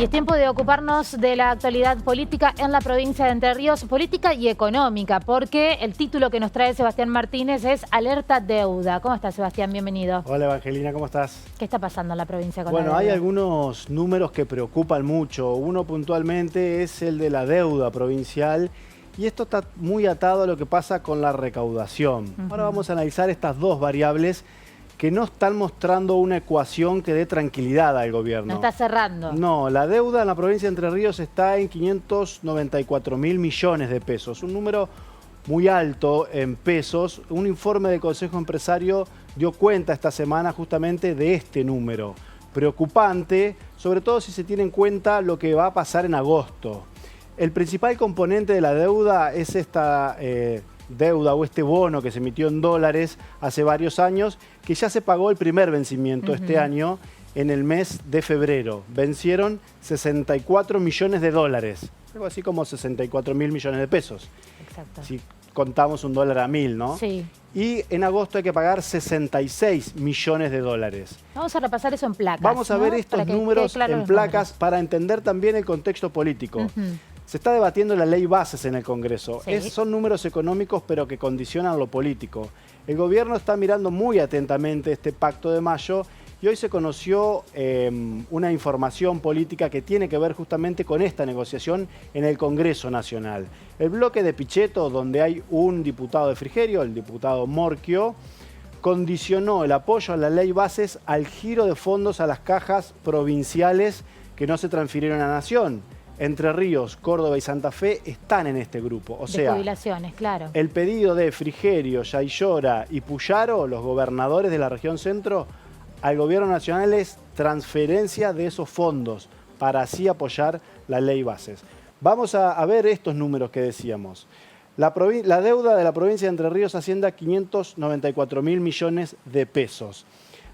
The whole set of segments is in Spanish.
Y es tiempo de ocuparnos de la actualidad política en la provincia de Entre Ríos, política y económica, porque el título que nos trae Sebastián Martínez es Alerta Deuda. ¿Cómo estás, Sebastián? Bienvenido. Hola, Evangelina, ¿cómo estás? ¿Qué está pasando en la provincia con la deuda? Bueno, hay algunos números que preocupan mucho. Uno puntualmente es el de la deuda provincial y esto está muy atado a lo que pasa con la recaudación. Ahora vamos a analizar estas dos variables que no están mostrando una ecuación que dé tranquilidad al gobierno. No está cerrando. No, la deuda en la provincia de Entre Ríos está en 594.000 millones de pesos, un número muy alto en pesos. Un informe del Consejo Empresario dio cuenta esta semana justamente de este número. Preocupante, sobre todo si se tiene en cuenta lo que va a pasar en agosto. El principal componente de la deuda es esta deuda o este bono que se emitió en dólares hace varios años, que ya se pagó el primer vencimiento este año en el mes de febrero. Vencieron 64 millones de dólares, algo así como 64.000 millones de pesos. Exacto. Si contamos un dólar a 1.000, ¿no? Sí. Y en agosto hay que pagar 66 millones de dólares. Vamos a repasar eso en placas. Vamos a ver estos números en placas para entender también el contexto político. Se está debatiendo la ley bases en el Congreso. Sí. Son números económicos pero que condicionan lo político. El gobierno está mirando muy atentamente este pacto de mayo y hoy se conoció una información política que tiene que ver justamente con esta negociación en el Congreso Nacional. El bloque de Pichetto, donde hay un diputado de Frigerio, el diputado Morchio, condicionó el apoyo a la ley bases al giro de fondos a las cajas provinciales que no se transfirieron a la Nación. Entre Ríos, Córdoba y Santa Fe están en este grupo. O sea, jubilaciones, claro. El pedido de Frigerio, Yaillora y Puyaro, los gobernadores de la región centro, al gobierno nacional es transferencia de esos fondos para así apoyar la ley bases. Vamos a ver estos números que decíamos. La deuda de la provincia de Entre Ríos asciende a 594.000 millones de pesos.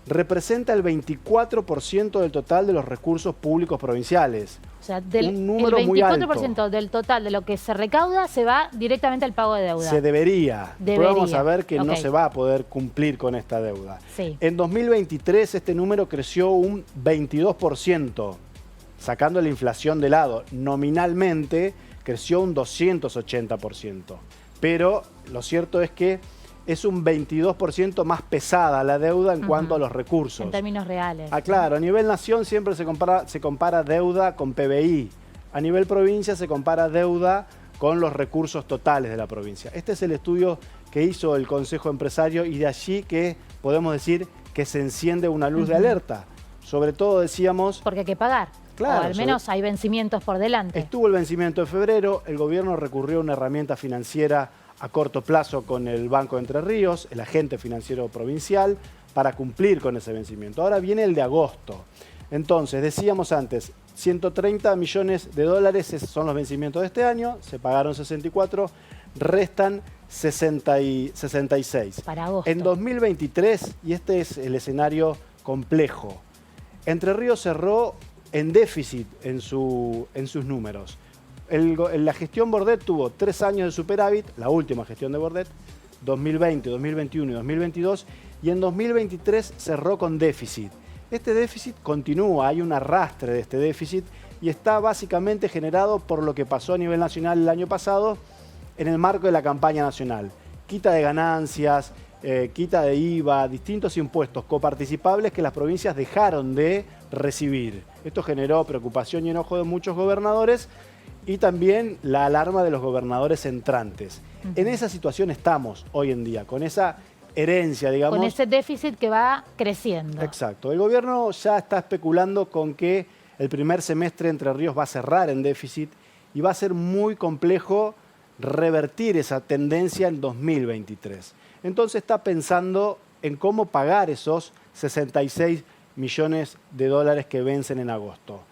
Representa el 24% del total de los recursos públicos provinciales. O sea, un número el 24% muy alto. del total de lo que se recauda se va directamente al pago de deuda. Se debería. Debería. Vamos a ver que no Ok. se va a poder cumplir con esta deuda. Sí. En 2023 este número creció un 22%, sacando la inflación de lado. Nominalmente creció un 280%. Pero lo cierto es que es un 22% más pesada la deuda en cuanto a los recursos. En términos reales. Ah, claro, a nivel nación siempre se compara deuda con PBI. A nivel provincia se compara deuda con los recursos totales de la provincia. Este es el estudio que hizo el Consejo Empresario y de allí que podemos decir que se enciende una luz de alerta. Sobre todo decíamos... Porque hay que pagar. Claro, o al menos hay vencimientos por delante. Estuvo el vencimiento de febrero, el gobierno recurrió a una herramienta financiera a corto plazo con el Banco de Entre Ríos, el agente financiero provincial, para cumplir con ese vencimiento. Ahora viene el de agosto. Entonces, decíamos antes, 130 millones de dólares son los vencimientos de este año, se pagaron 64, restan 66. Para agosto. En 2023, y este es el escenario complejo, Entre Ríos cerró en déficit en sus números. La gestión Bordet tuvo 3 años de superávit, la última gestión de Bordet, 2020, 2021 y 2022, y en 2023 cerró con déficit. Este déficit continúa, hay un arrastre de este déficit y está básicamente generado por lo que pasó a nivel nacional el año pasado en el marco de la campaña nacional. Quita de ganancias, quita de IVA, distintos impuestos coparticipables que las provincias dejaron de recibir. Esto generó preocupación y enojo de muchos gobernadores y también la alarma de los gobernadores entrantes. En esa situación estamos hoy en día, con esa herencia, digamos. Con ese déficit que va creciendo. Exacto. El gobierno ya está especulando con que el primer semestre Entre Ríos va a cerrar en déficit y va a ser muy complejo revertir esa tendencia en 2023. Entonces está pensando en cómo pagar esos 66 millones de dólares que vencen en agosto.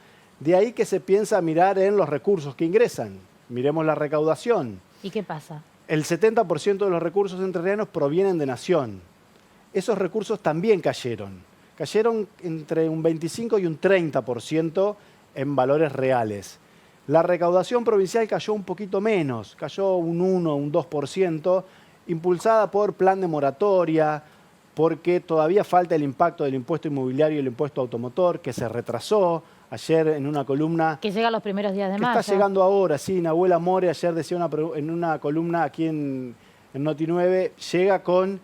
De ahí que se piensa mirar en los recursos que ingresan. Miremos la recaudación. ¿Y qué pasa? El 70% de los recursos entrerrianos provienen de Nación. Esos recursos también cayeron. Cayeron entre un 25 y un 30% en valores reales. La recaudación provincial cayó un poquito menos, cayó un 1, un 2%, impulsada por plan de moratoria, porque todavía falta el impacto del impuesto inmobiliario y el impuesto automotor, que se retrasó. ayer en una columna... Que llega los primeros días de mayo. Está llegando ahora, sí. Nahuel Amore ayer decía en una columna aquí en Noti 9, llega con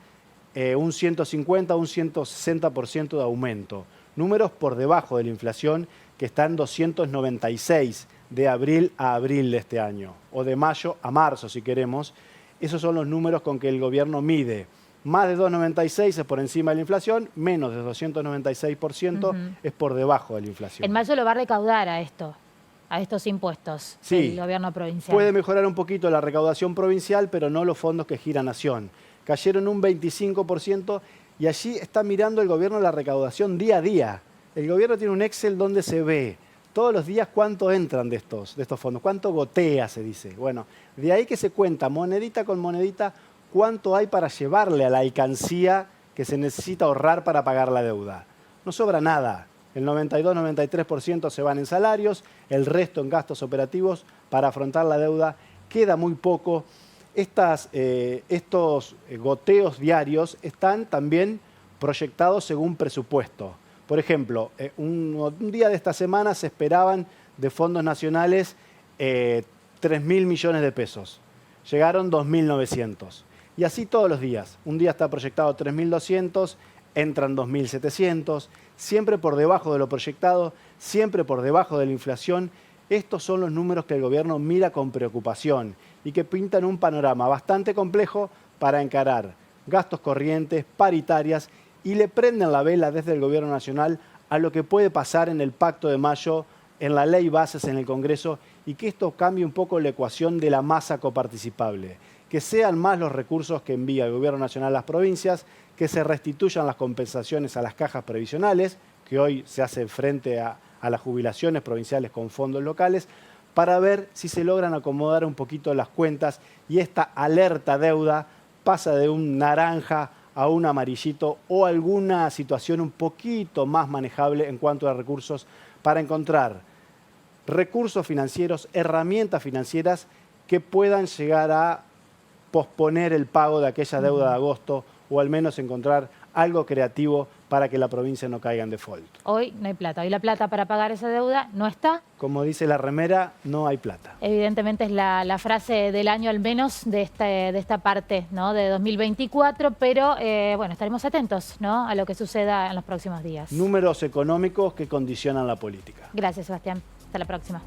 un 150, un 160% de aumento. Números por debajo de la inflación, que está en 296 de abril a abril de este año, o de mayo a marzo, si queremos. Esos son los números con que el gobierno mide. Más de 296 es por encima de la inflación, menos de 296% es por debajo de la inflación. En mayo lo va a recaudar a estos impuestos, sí, el gobierno provincial. Puede mejorar un poquito la recaudación provincial, pero no los fondos que gira Nación. Cayeron un 25% y allí está mirando el gobierno la recaudación día a día. El gobierno tiene un Excel donde se ve todos los días cuánto entran de estos fondos, cuánto gotea, se dice. Bueno, de ahí que se cuenta monedita con monedita cuánto hay para llevarle a la alcancía que se necesita ahorrar para pagar la deuda. No sobra nada. El 92-93% se van en salarios, el resto en gastos operativos para afrontar la deuda. Queda muy poco. Estos goteos diarios están también proyectados según presupuesto. Por ejemplo, un día de esta semana se esperaban de fondos nacionales 3.000 millones de pesos. Llegaron 2.900. Y así todos los días. Un día está proyectado 3.200, entran 2.700, siempre por debajo de lo proyectado, siempre por debajo de la inflación. Estos son los números que el gobierno mira con preocupación y que pintan un panorama bastante complejo para encarar gastos corrientes, paritarias, y le prenden la vela desde el gobierno nacional a lo que puede pasar en el Pacto de Mayo, en la ley bases en el Congreso, y que esto cambie un poco la ecuación de la masa coparticipable. Que sean más los recursos que envía el gobierno nacional a las provincias, que se restituyan las compensaciones a las cajas previsionales, que hoy se hace frente a las jubilaciones provinciales con fondos locales, para ver si se logran acomodar un poquito las cuentas y esta alerta deuda pasa de un naranja a un amarillito o alguna situación un poquito más manejable en cuanto a recursos para encontrar recursos financieros, herramientas financieras que puedan llegar a posponer el pago de aquella deuda de agosto o al menos encontrar algo creativo para que la provincia no caiga en default. Hoy no hay plata. Hoy la plata para pagar esa deuda no está. Como dice la remera, no hay plata. Evidentemente es la frase del año al menos de esta parte, ¿no?, de 2024, pero bueno, estaremos atentos, ¿no?, a lo que suceda en los próximos días. Números económicos que condicionan la política. Gracias, Sebastián. Hasta la próxima.